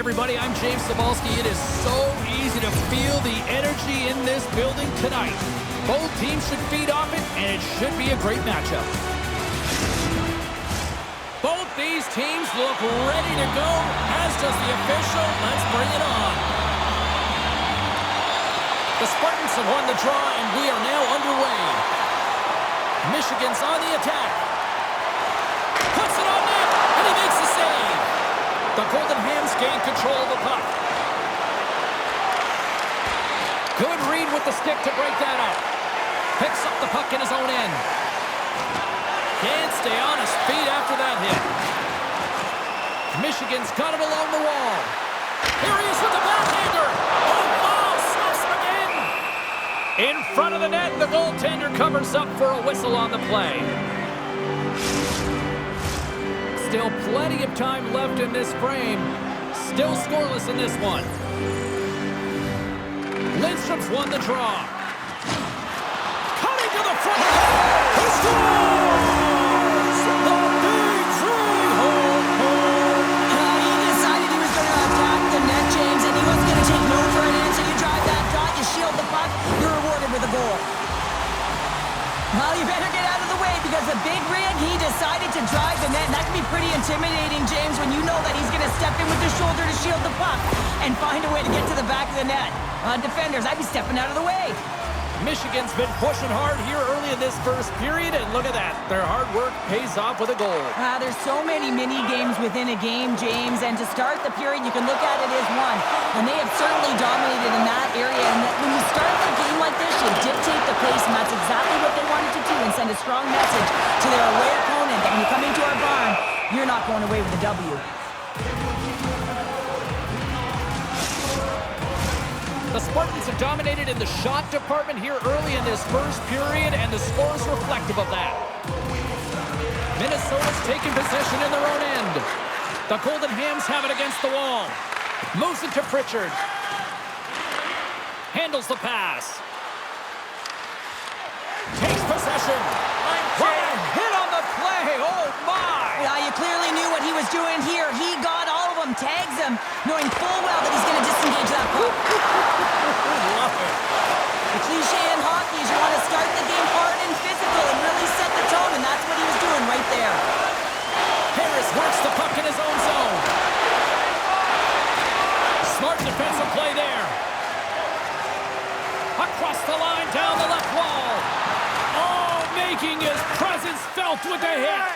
everybody, I'm James Cebulski. It is so easy to feel the energy in this building tonight. Both teams should feed off it, and it should be a great matchup. Both these teams look ready to go, as does the official. Let's bring it on. The Spartans have won the draw, and we are now underway. Michigan's on the attack. Puts it on net, and he makes the save. The Golden Hams gain control of the puck. Good read with the stick to break that up. Picks up the puck in his own end. Can't stay on his feet after that hit. Michigan's got it along the wall. Here he is with the backhander. Oh, wow, snaps him again. In front of the net, the goaltender covers up for a whistle on the play. Still plenty of time left in this frame. Still scoreless in this one. Lindstrom's won the draw. Cutting to the front. He scores! The big three home run. He decided he was going to attack the net, James, and he wasn't going to take no for an answer. You drive that dot, you shield the puck, you're rewarded with a goal. Well, you better get out of the way because the big rig, he decided to drive the net. And that can be pretty intimidating, James, when you know that he's going to step in with the shoulder to shield the puck and find a way to get to the back of the net. Defenders, I'd be stepping out of the way. Michigan's been pushing hard here early in this first period, and look at that. Their hard work pays off with a goal. There's so many mini-games within a game, James, and to start the period, you can look at it as one. And they have certainly dominated in that area, and when you start a game like this, you dictate the pace, and that's exactly what they wanted to do and send a strong message to their away opponent that when you come into our barn, you're not going away with a W. The Spartans have dominated in the shot department here early in this first period, and the score is reflective of that. Minnesota's taking possession in their own end. The Golden Hams have it against the wall. Moves it to Pritchard. Handles the pass. Takes possession. What a hit on the play. Oh, my. Yeah, you clearly knew what he was doing here. He got all of them, tags them, knowing full well that he's going to disengage that puck. Love it. The cliche in hockey is you want to start the game hard and physical and really set the tone, and that's what he was doing right there. Harris works the puck in his own zone. Smart defensive play there. Across the line, down the left wall. Oh, making his presence felt with the hit.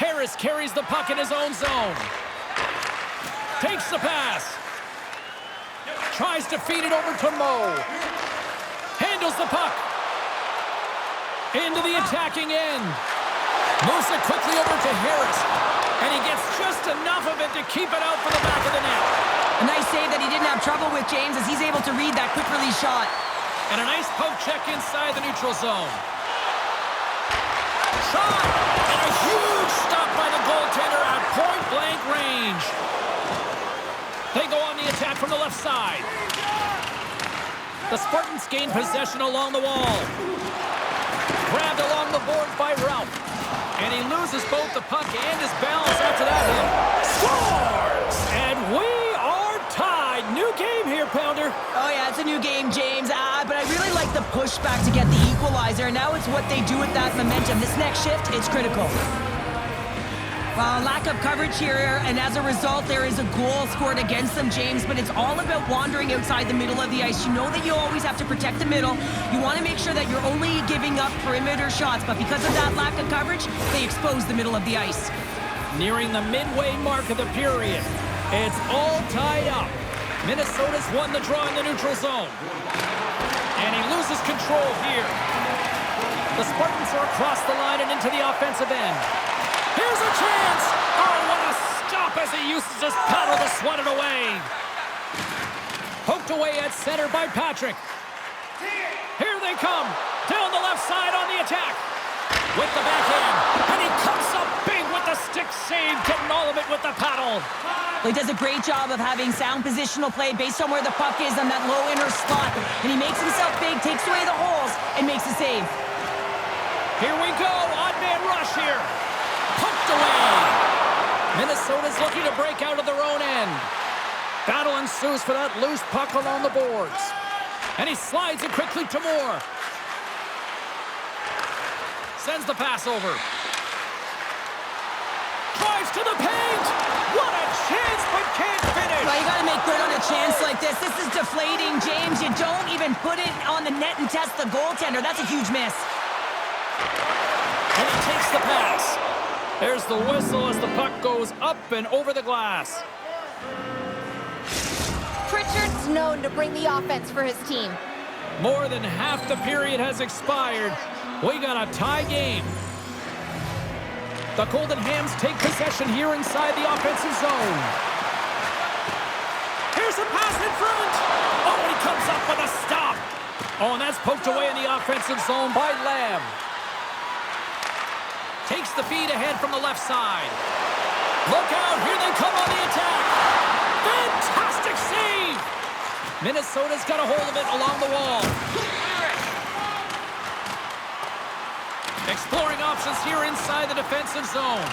Harris carries the puck in his own zone. Takes the pass. Tries to feed it over to Moe. Handles the puck. Into the attacking end. Moves it quickly over to Harris. And he gets just enough of it to keep it out for the back of the net. A nice save that he didn't have trouble with, James, as he's able to read that quick release shot. And a nice poke check inside the neutral zone. Shot! And a huge stop by the goaltender at point-blank range. They go on the attack from the left side. The Spartans gain possession along the wall. Grabbed along the boards by Ralph. And he loses both the puck and his balance after that hit. Scores! And we are tied. New game here, Pounder. Oh, yeah, it's a new game, James. But I really like the pushback to get the equalizer. Now it's what they do with that momentum. This next shift, it's critical. Well, lack of coverage here, and as a result, there is a goal scored against them, James, but it's all about wandering outside the middle of the ice. You know that you always have to protect the middle. You want to make sure that you're only giving up perimeter shots, but because of that lack of coverage, they expose the middle of the ice. Nearing the midway mark of the period. It's all tied up. Minnesota's won the draw in the neutral zone. And he loses control here. The Spartans are across the line and into the offensive end. Here's a chance! Oh, what a stop as he uses his paddle to swat it away. Poked away at center by Patrick. Here they come. Down the left side on the attack. With the backhand. And he comes up big with the stick save, getting all of it with the paddle. Well, he does a great job of having sound positional play based on where the puck is on that low inner slot. And he makes himself big, takes away the holes, and makes a save. Here we go. Odd man rush here. Poked away. Minnesota's looking to break out of their own end. Battle ensues for that loose puck along the boards. And he slides it quickly to Moore. Sends the pass over. Drives to the paint. What a chance, but can't finish. Well, you got to make good on a chance like this. This is deflating, James. You don't even put it on the net and test the goaltender. That's a huge miss. And he takes the pass. There's the whistle as the puck goes up and over the glass. Pritchard's known to bring the offense for his team. More than half the period has expired. We got a tie game. The Golden Hams take possession here inside the offensive zone. Here's a pass in front. Oh, and he comes up with a stop. Oh, and that's poked away in the offensive zone by Lamb. Takes the feed ahead from the left side. Look out, here they come on the attack. Fantastic save. Minnesota's got a hold of it along the wall. Exploring options here inside the defensive zone.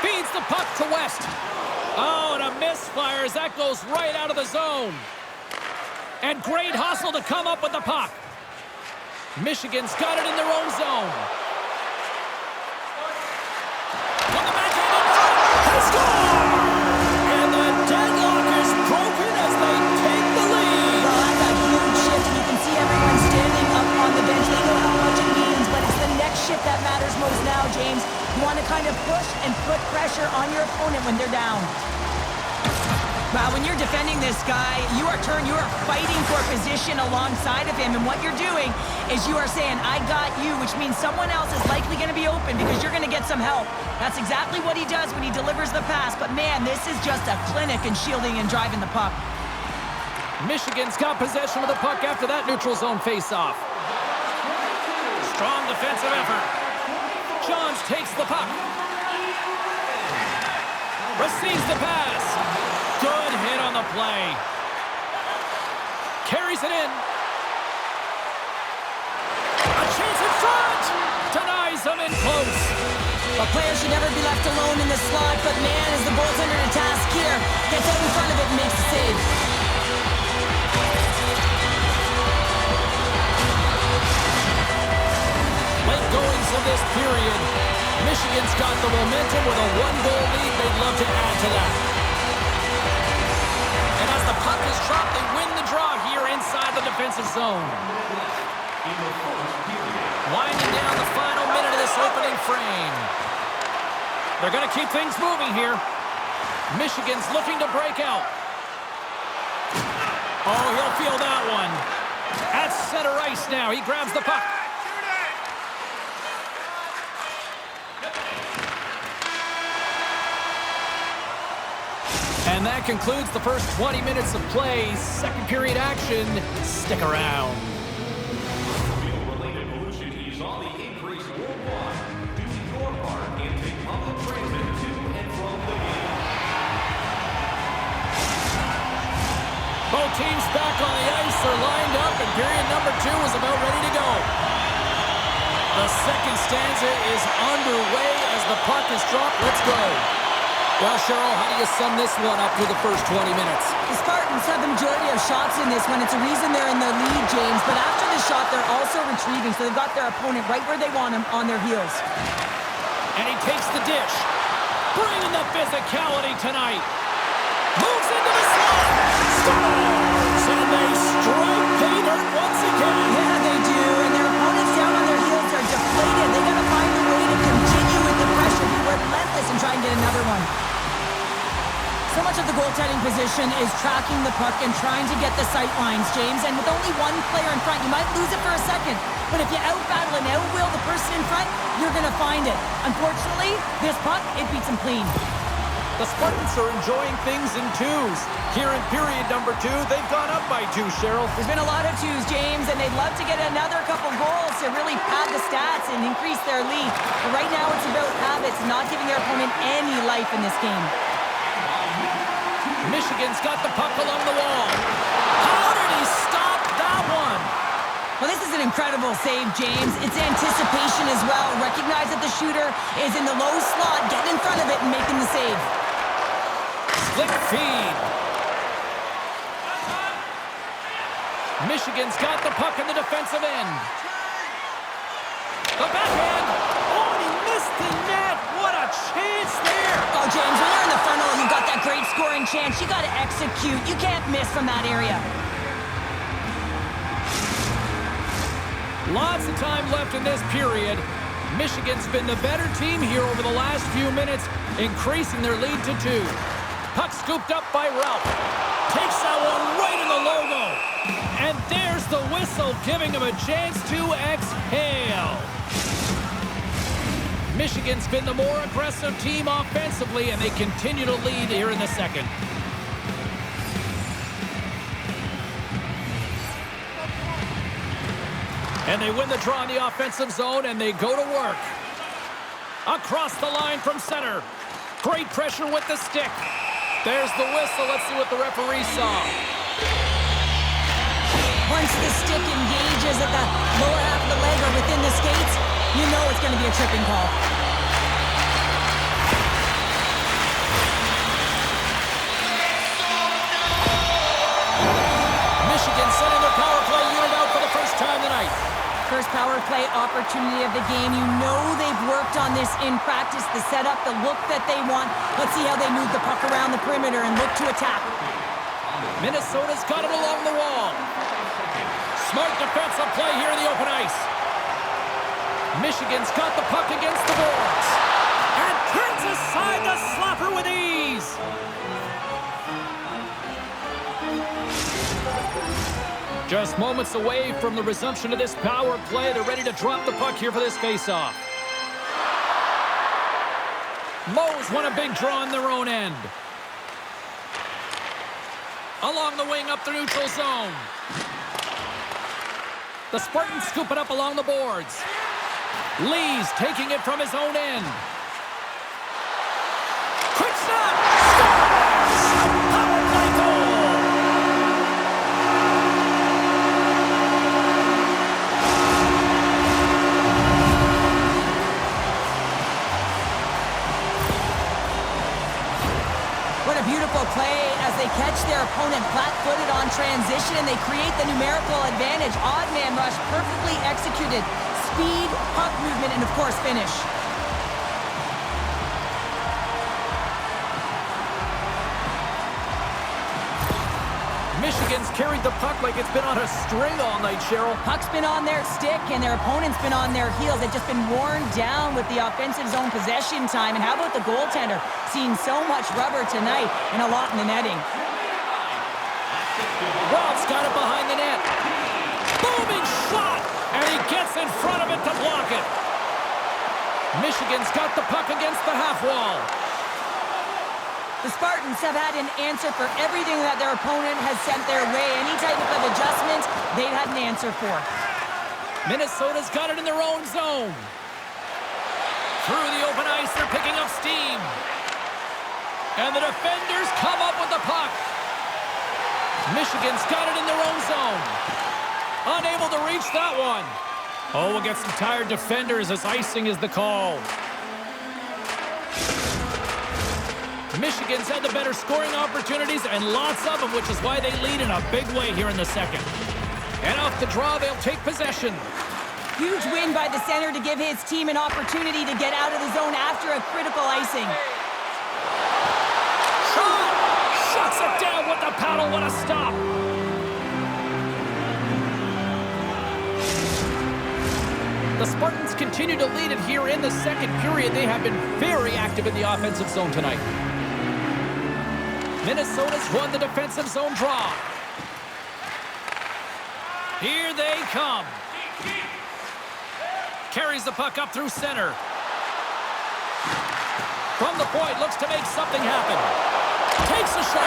Feeds the puck to West. Oh, and a misfire as that goes right out of the zone. And great hustle to come up with the puck. Michigan's got it in their own zone. On the backhand in front. They score! And the deadlock is broken as they take the lead. Well, that's a huge shift, and you can see everyone standing up on the bench. They know how much it means, but it's the next shift that matters most now, James. You want to kind of push and put pressure on your opponent when they're down. Wow, when you're defending this guy, you are fighting for position alongside of him, and what you're doing is you are saying, I got you, which means someone else is likely going to be open because you're going to get some help. That's exactly what he does when he delivers the pass, but man, this is just a clinic in shielding and driving the puck. Michigan's got possession of the puck after that neutral zone face-off. Strong defensive effort. Johns takes the puck. Receives the pass. Good hit on the play. Carries it in. A chance in front. Denies him in close. A player should never be left alone in the slot, but man, is the goaltender to task here. Gets out in front of it and makes the save. Late goings of this period. Michigan's got the momentum with a one-goal lead. They'd love to add to that. And as the puck is dropped, they win the draw here inside the defensive zone. Winding down the final minute of this opening frame. They're going to keep things moving here. Michigan's looking to break out. Oh, he'll feel that one. At center ice now. He grabs the puck. And that concludes the first 20 minutes of play. Second period action. Stick around. Related pollution is on the increase worldwide. Do your part and take public transit to and from the game. Both teams back on the ice are lined up, and period number 2 is about ready to go. The second stanza is underway as the puck is dropped. Let's go. Well, Cheryl, how do you sum this one up through the first 20 minutes? The Spartans have the majority of shots in this one. It's a reason they're in the lead, James. But after the shot, they're also retrieving, so they've got their opponent right where they want him, on their heels. And he takes the dish. Bringing the physicality tonight. Moves into the slot. Scores! And they strike pay dirt once again. Yeah, they do. And their opponents down on their heels are deflated. They got to find a way to continue with the pressure, be relentless, and try and get another one. So much of the goaltending position is tracking the puck and trying to get the sight lines, James. And with only one player in front, you might lose it for a second. But if you out-battle and out-will the person in front, you're going to find it. Unfortunately, this puck, it beats him clean. The Spartans are enjoying things in twos. Here in period number 2, they've gone up by 2, Cheryl. There's been a lot of twos, James, and they'd love to get another couple goals to really pad the stats and increase their lead. But right now, it's about habits, not giving their opponent any life in this game. Michigan's got the puck along the wall. How did he stop that one? Well, this is an incredible save, James. It's anticipation as well. Recognize that the shooter is in the low slot, getting in front of it and making the save. Split feed. Michigan's got the puck in the defensive end. The backhand. Oh, he missed the net. What a chance there. Oh, James, when you're in the funnel and you've got that great scoring chance, you got to execute. You can't miss from that area. Lots of time left in this period. Michigan's been the better team here over the last few minutes, increasing their lead to 2. Puck scooped up by Ralph. Takes that one right in the logo. And there's the whistle, giving him a chance to exhale. Michigan's been the more aggressive team offensively, and they continue to lead here in the second. And they win the draw in the offensive zone, and they go to work. Across the line from center. Great pressure with the stick. There's the whistle. Let's see what the referee saw. Once the stick engages at the lower half of the leg or within the skates, you know it's going to be a tripping call. Michigan sending their power play unit out for the first time tonight. First power play opportunity of the game. You know they've worked on this in practice, the setup, the look that they want. Let's see how they move the puck around the perimeter and look to attack. Minnesota's got it along the wall. Smart defensive play here in the open ice. Michigan's got the puck against the boards. And turns aside the slapper with ease. Just moments away from the resumption of this power play. They're ready to drop the puck here for this faceoff. Moe's won a big draw in their own end. Along the wing up the neutral zone. The Spartans scoop it up along the boards. Lee's taking it from his own end. Quick shot! Scores! A power play goal! What a beautiful play as they catch their opponent flat-footed on transition and they create the numerical advantage. Odd man rush, perfectly executed. Speed, puck movement, and of course finish. Michigan's carried the puck like it's been on a string all night, Cheryl. Puck's been on their stick and their opponent's been on their heels. They've just been worn down with the offensive zone possession time. And how about the goaltender? Seeing so much rubber tonight and a lot in the netting. Ralph's got it behind the net. Booming shot! And he gets in front of it to block it. Michigan's got the puck against the half wall. The Spartans have had an answer for everything that their opponent has sent their way. Any type of adjustment, they've had an answer for. Minnesota's got it in their own zone. Through the open ice, they're picking up steam. And the defenders come up with the puck. Michigan's got it in their own zone. Unable to reach that one. Oh, we'll get some tired defenders as icing is the call. Michigan's had the better scoring opportunities and lots of them, which is why they lead in a big way here in the second. And off the draw, they'll take possession. Huge win by the center to give his team an opportunity to get out of the zone after a critical icing. Shot! Shuts it down with the paddle. What a stop! The Spartans continue to lead it here in the second period. They have been very active in the offensive zone tonight. Minnesota's won the defensive zone draw. Here they come. Carries the puck up through center. From the point, looks to make something happen. Takes a shot.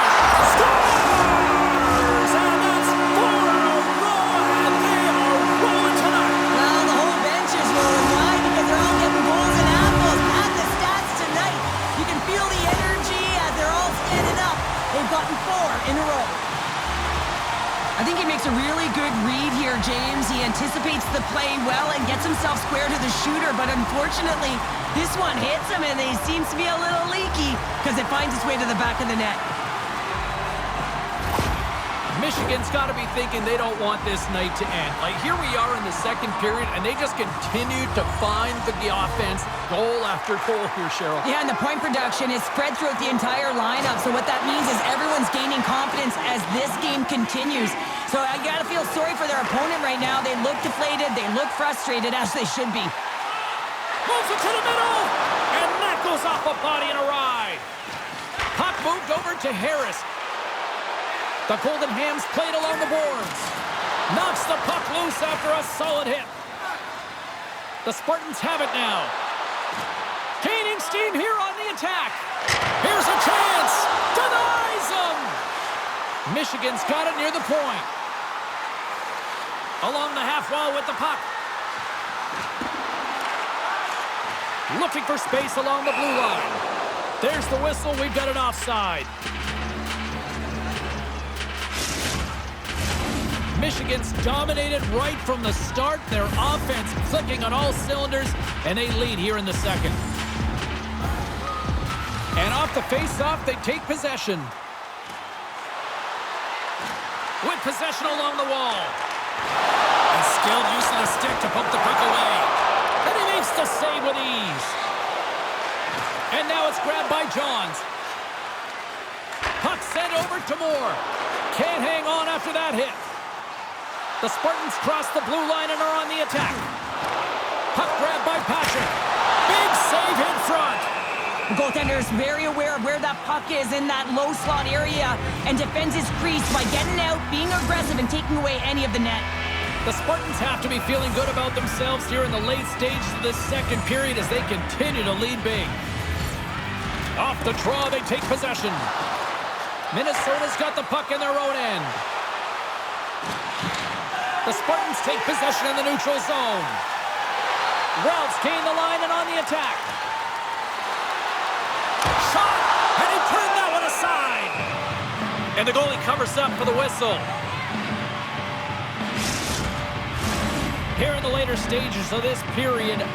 Scores! And that's 4 in a row, and they are rolling tonight. Well, the whole bench is rolling. Why? Because they're all getting goals and apples. At the stats tonight, you can feel the energy as they're all standing up. They've gotten 4 in a row. I think he makes a really good read here, James. He anticipates the play well and gets himself square to the shooter, but unfortunately, this one hits him and he seems to be a little leaky because it finds its way to the back of the net. Michigan's got to be thinking they don't want this night to end. Like, here we are in the second period, and they just continue to find the offense goal after goal here, Cheryl. Yeah, and the point production is spread throughout the entire lineup, so what that means is everyone's gaining confidence as this game continues. So I got to feel sorry for their opponent right now. They look deflated, they look frustrated, as they should be. Moves it to the middle, and that goes off a body and a ride. Puck moved over to Harris. The Golden Hams played along the boards. Knocks the puck loose after a solid hit. The Spartans have it now. Gaining steam here on the attack. Here's a chance. Denies them. Michigan's got it near the point. Along the half wall with the puck. Looking for space along the blue line. There's the whistle. We've got an offside. Michigan's dominated right from the start. Their offense clicking on all cylinders, and they lead here in the second. And off the face-off, they take possession. With possession along the wall. And skilled use of the stick to poke the puck away. And he makes the save with ease. And now it's grabbed by Johns. Puck sent over to Moore. Can't hang on after that hit. The Spartans cross the blue line and are on the attack. Puck grabbed by Patrick. Big save in front. The goaltender is very aware of where that puck is in that low slot area and defends his crease by getting out, being aggressive, and taking away any of the net. The Spartans have to be feeling good about themselves here in the late stages of this second period as they continue to lead big. Off the draw, they take possession. Minnesota's got the puck in their own end. The Spartans take possession in the neutral zone. Ralphs gain the line and on the attack. Shot! And he turned that one aside. And the goalie covers up for the whistle. Here in the later stages of this period,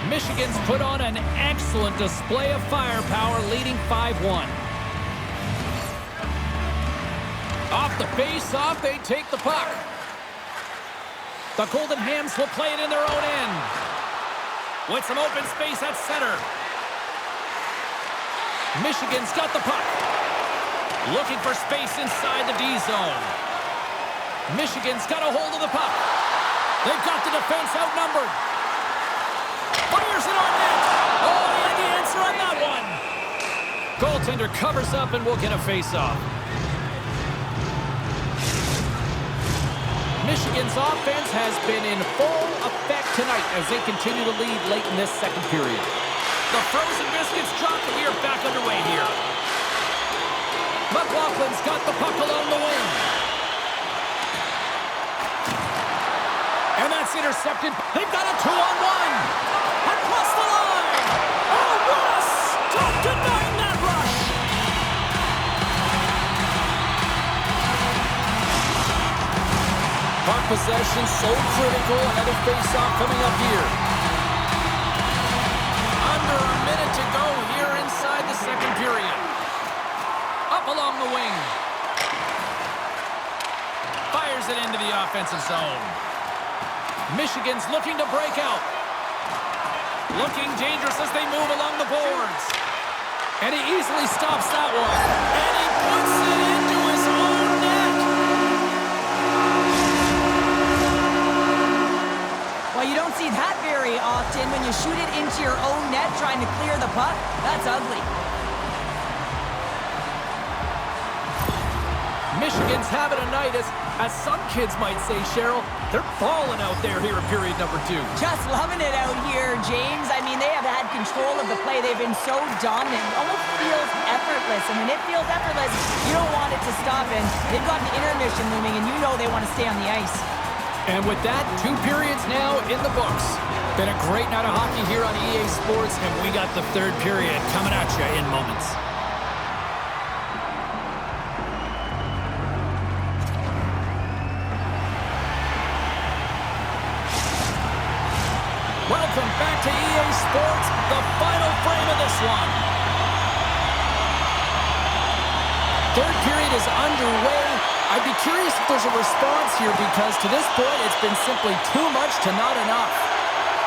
Michigan's put on an excellent display of firepower, leading 5-1. Off the face-off, they take the puck. The Golden Hams will play it in their own end. With some open space at center. Michigan's got the puck. Looking for space inside the D zone. Michigan's got a hold of the puck. They've got the defense outnumbered. Fires it on net. Oh, they had the answer on that one. Goaltender covers up and will get a face-off. Michigan's offense has been in full effect tonight as they continue to lead late in this second period. The frozen biscuits dropped and we are back underway here. McLaughlin's got the puck along the wing. And that's intercepted. They've got a 2-on-1. Across the line. Oh, what a stop denying that rush. Puck possession so critical. Another face-off coming up here. Under a minute to go here inside the second period. Up along the wing. Fires it into the offensive zone. Michigan's looking to break out. Looking dangerous as they move along the boards. And he easily stops that one. And he puts it into his own net. Well, you don't see that very often when you shoot it into your own net trying to clear the puck. That's ugly. Michigan's having a night, as some kids might say, Cheryl. They're balling out there here in period number 2. Just loving it out here, James. I mean, they have had control of the play. They've been so dominant. It almost feels effortless. And when it feels effortless, you don't want it to stop. And they've got an intermission looming, and you know they want to stay on the ice. And with that, 2 periods now in the books. Been a great night of hockey here on EA Sports, and we got the 3rd period coming at you in moments. Sports, the final frame of this one. Third period is underway. I'd be curious if there's a response here because to this point, it's been simply too much to not enough.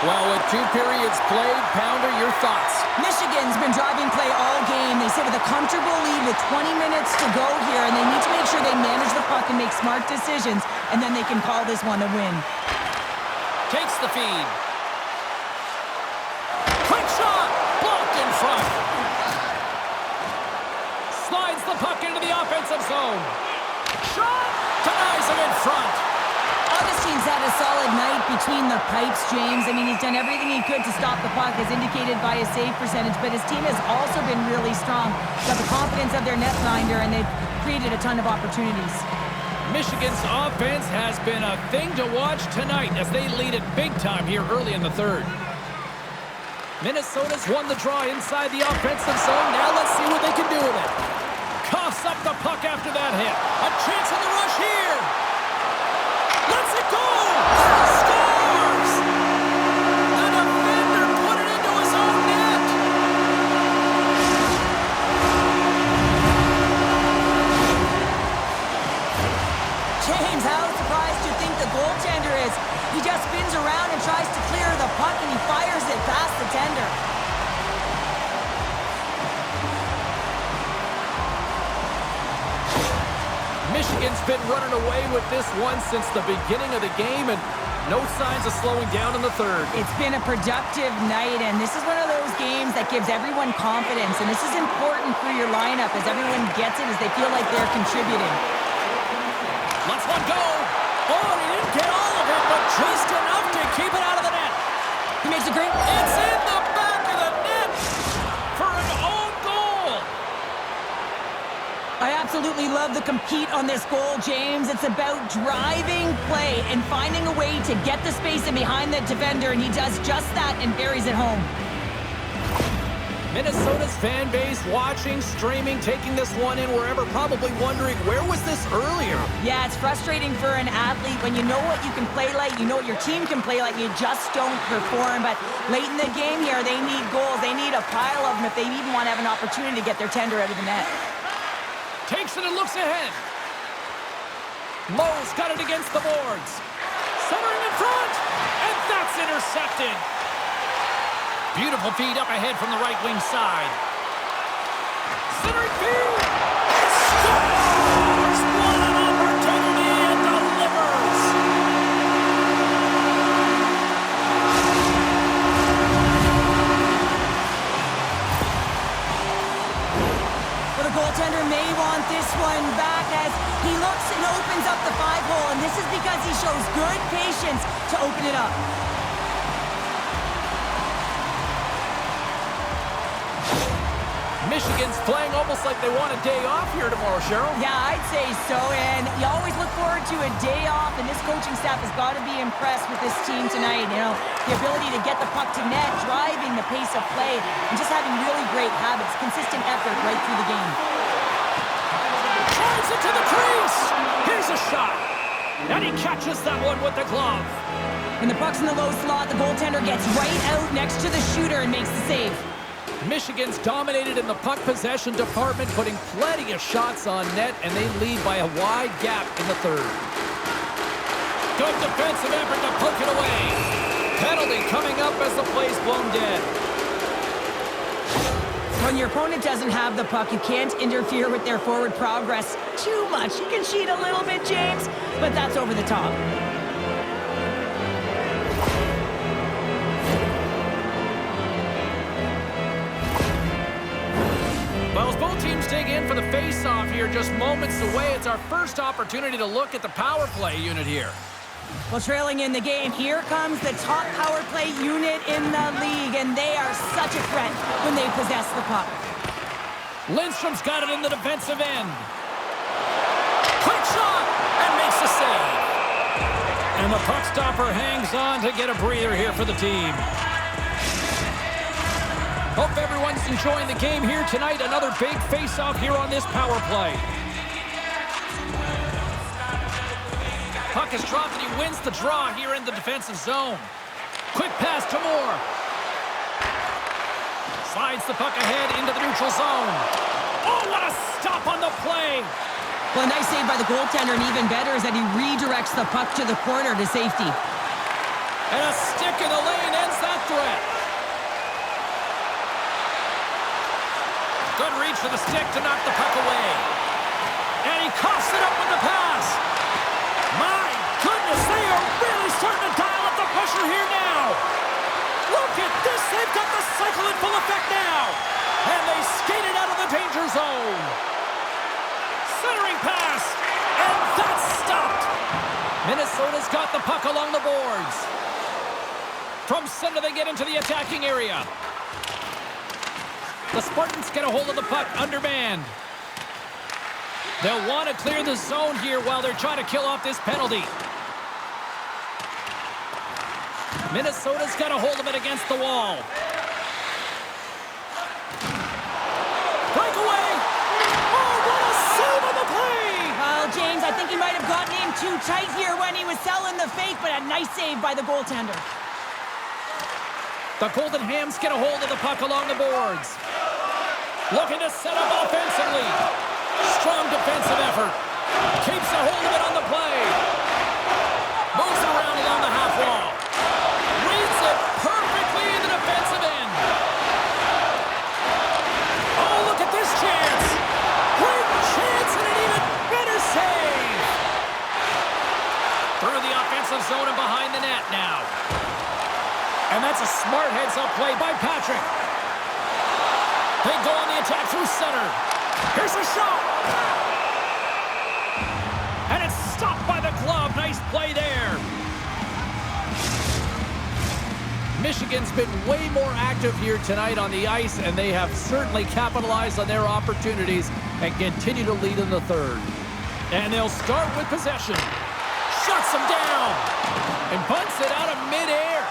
Well, with 2 periods played, Pounder, your thoughts? Michigan's been driving play all game. They sit with a comfortable lead with 20 minutes to go here, and they need to make sure they manage the puck and make smart decisions, and then they can call this one a win. Takes the feed. Quick shot! Blocked in front. Slides the puck into the offensive zone. Shot! Denies him in front. Augustine's had a solid night between the pipes, James. I mean, he's done everything he could to stop the puck, as indicated by his save percentage, but his team has also been really strong. Got the confidence of their netminder, and they've created a ton of opportunities. Michigan's offense has been a thing to watch tonight as they lead it big time here early in the third. Minnesota's won the draw inside the offensive zone. Now let's see what they can do with it. Coughs up the puck after that hit. A chance on the rush here. Lets it go! Scores! The defender put it into his own net! James, how surprised do you think the goaltender is? He just spins around and tries to clear the puck, and he fires it past the tender. Michigan's been running away with this one since the beginning of the game, and no signs of slowing down in the third. It's been a productive night, and this is one of those games that gives everyone confidence, and this is important for your lineup as everyone gets it, as they feel like they're contributing. Let's one go. Oh, he didn't get all of it, but just enough to keep it out of the net. He makes a great... It's in the back of the net for an own goal. I absolutely love the compete on this goal, James. It's about driving play and finding a way to get the space in behind the defender, and he does just that and buries it home. Minnesota's fan base watching, streaming, taking this one in wherever, probably wondering, where was this earlier? Yeah, it's frustrating for an athlete when you know what you can play like, you know what your team can play like, you just don't perform. But late in the game here, they need goals. They need a pile of them if they even want to have an opportunity to get their tender out of the net. Takes it and looks ahead. Lowe's got it against the boards. Centering in front, and that's intercepted. Beautiful feed up ahead from the right wing side. Centering feed. Scores! What an opportunity and delivers. Well, the goaltender may want this one back as he looks and opens up the 5-hole, and this is because he shows good patience to open it up. Michigan's playing almost like they want a day off here tomorrow, Cheryl. Yeah, I'd say so, and you always look forward to a day off, and this coaching staff has got to be impressed with this team tonight. You know, the ability to get the puck to net, driving the pace of play, and just having really great habits, consistent effort right through the game. Drives it to the crease. Here's a shot, and he catches that one with the glove. When the puck's in the low slot, the goaltender gets right out next to the shooter and makes the save. Michigan's dominated in the puck possession department, putting plenty of shots on net, and they lead by a wide gap in the third. Good defensive effort to poke it away. Penalty coming up as the play's blown dead. When your opponent doesn't have the puck, you can't interfere with their forward progress too much. You can cheat a little bit, James, but that's over the top. Well, as both teams dig in for the face-off here, just moments away, it's our first opportunity to look at the power play unit here. Well, trailing in the game, here comes the top power play unit in the league, and they are such a threat when they possess the puck. Lindstrom's got it in the defensive end. Quick shot, and makes the save. And the puck stopper hangs on to get a breather here for the team. Hope everyone's enjoying the game here tonight. Another big face-off here on this power play. Puck is dropped and he wins the draw here in the defensive zone. Quick pass to Moore. Slides the puck ahead into the neutral zone. Oh, what a stop on the play! Well, a nice save by the goaltender, and even better is that he redirects the puck to the corner to safety. And a stick in the lane ends that threat. Good reach for the stick to knock the puck away. And he coughs it up with the pass. My goodness, they are really starting to dial up the pressure here now. Look at this, they've got the cycle in full effect now. And they skated out of the danger zone. Centering pass, and that's stopped. Minnesota's got the puck along the boards. From center, they get into the attacking area. The Spartans get a hold of the puck, undermanned. They'll want to clear the zone here while they're trying to kill off this penalty. Minnesota's got a hold of it against the wall. Breakaway! Oh, what a save on the play! Well, James, I think he might have gotten in too tight here when he was selling the fake, but a nice save by the goaltender. The Golden Hams get a hold of the puck along the boards. Looking to set up offensively. Strong defensive effort. Keeps a hold of it on the play. Moves it around along the half wall. Reads it perfectly in the defensive end. Oh, look at this chance. Great chance and an even better save. Through the offensive zone and behind the net now. And that's a smart heads-up play by Patrick. They go on the attack through center. Here's a shot. And it's stopped by the glove. Nice play there. Michigan's been way more active here tonight on the ice, and they have certainly capitalized on their opportunities and continue to lead in the third. And they'll start with possession. Shuts them down. And bunts it out of midair.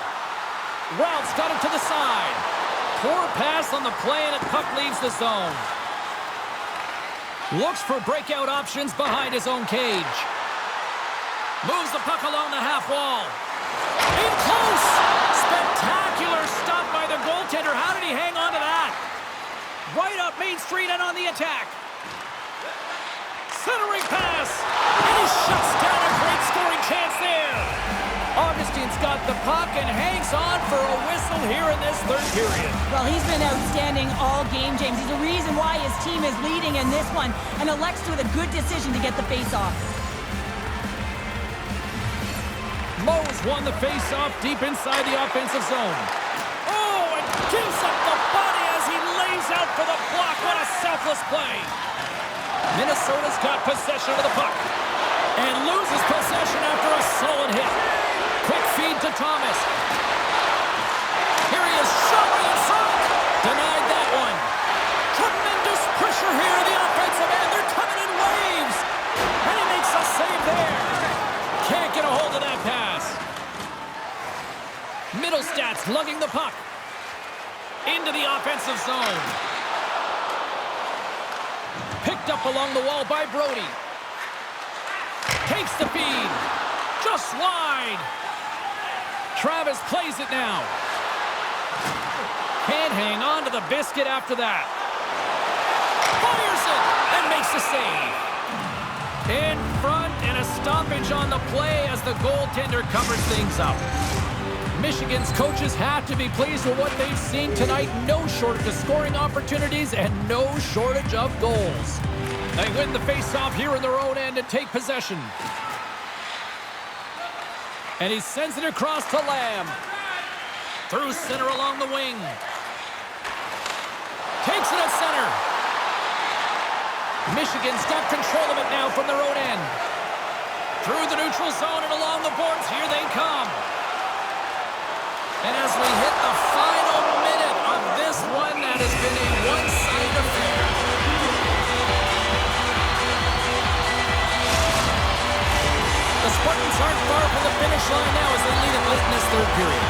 Ralph's got it to the side. Poor pass on the play, and the puck leaves the zone. Looks for breakout options behind his own cage. Moves the puck along the half wall. In close! Spectacular stop by the goaltender. How did he hang on to that? Right up Main Street and on the attack. Centering pass. And he shuts down a great scoring chance there. Augustine's got the puck and hangs on for a whistle here in this third period. Well, he's been outstanding all game, James. He's the reason why his team is leading in this one, and elects with a good decision to get the face-off. Moe's won the face-off deep inside the offensive zone. Oh, and gives up the body as he lays out for the block. What a selfless play. Minnesota's got possession of the puck and loses possession after a solid hit. Quick feed to Thomas. Here he is, showing in front. Denied that one. Tremendous pressure here in the offensive end. They're coming in waves. And he makes a save there. Can't get a hold of that pass. Middlestats lugging the puck into the offensive zone. Picked up along the wall by Brody. Takes the feed. Just wide. Travis plays it now. Can't hang on to the biscuit after that. Fires it and makes the save. In front and a stoppage on the play as the goaltender covers things up. Michigan's coaches have to be pleased with what they've seen tonight. No shortage of scoring opportunities and no shortage of goals. They win the face-off here in their own end and take possession. And he sends it across to Lamb. Through center along the wing. Takes it at center. Michigan's got control of it now from their own end. Through the neutral zone and along the boards, here they come. And as we hit the final minute of this one, that has been a one-sided affair. The Spartans aren't far from the finish line now as they lead it late in this third period.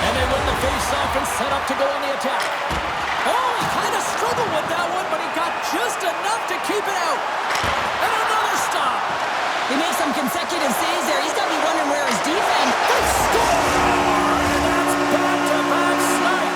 And they win the face-off and set up to go on the attack. Oh, he kind of struggled with that one, but he got just enough to keep it out. And another stop. He makes some consecutive saves there. He's got to be wondering where his defense. They score! And that's back-to-back snipe.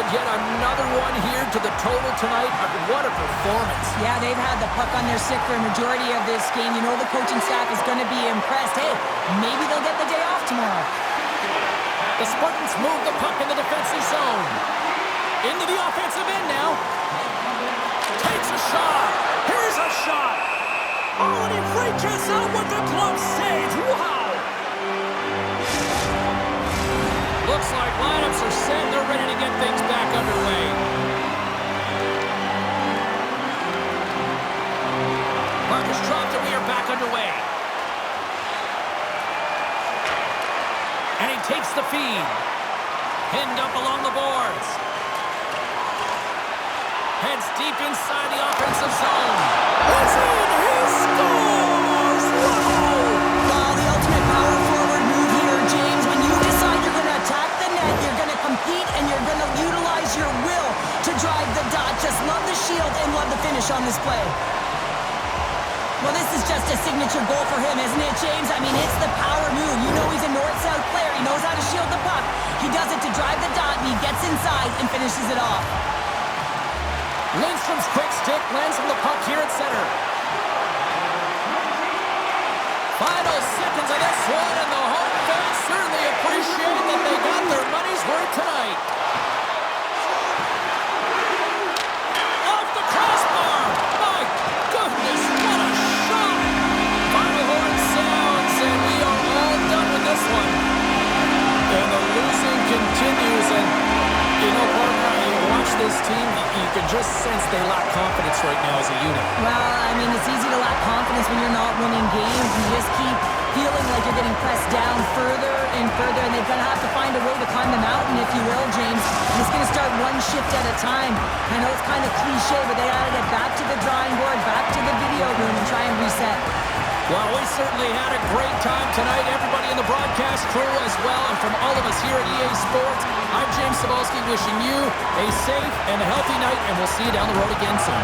add yet another one here to the total tonight. What a performance. Yeah, they've had the puck on their stick for a majority of this game. You know the coaching staff is going to be impressed. Hey, maybe they'll get the day off tomorrow. The Spartans move the puck in the defensive zone. Into the offensive end now. Takes a shot. Here's a shot. Oh, and he reaches out with the glove save. Wow. Looks like lineups are set. They're ready to get things back underway. Puck is dropped and we are back underway. And he takes the feed. Pinned up along the boards. Heads deep inside the offensive zone. It's in! He scores! Wow! Well, the ultimate power forward move here, James. When you decide you're going to attack the net, you're going to compete, and you're going to utilize your will to drive the dot. Just love the shield and love the finish on this play. Well, this is just a signature goal for him, isn't it, James? I mean, it's the power move. You know he's a north-south player. He knows how to shield the puck. He does it to drive the dot, and he gets inside and finishes it off. Lindstrom's quick stick lands on the puck here at center. Final seconds of this one, and the home fans certainly appreciate that they got their money's worth tonight. Off the crossbar! My goodness, what a shot! Final horn sounds, and we are all done with this one. And the losing continues, and you know, partner, I watch this team, you can just sense they lack confidence right now as a unit. Well, I mean, it's easy to lack confidence when you're not winning games. You just keep feeling like you're getting pressed down further and further, and they're going to have to find a way to climb the mountain, if you will, James. And it's going to start one shift at a time. I know it's kind of cliche, but they got to get back to the drawing board, back to the video room, and try and reset. Well, we certainly had a great time tonight. Everybody in the broadcast crew as well. And from all of us here at EA Sports, I'm James Cebulski wishing you a safe and a healthy night, and we'll see you down the road again soon.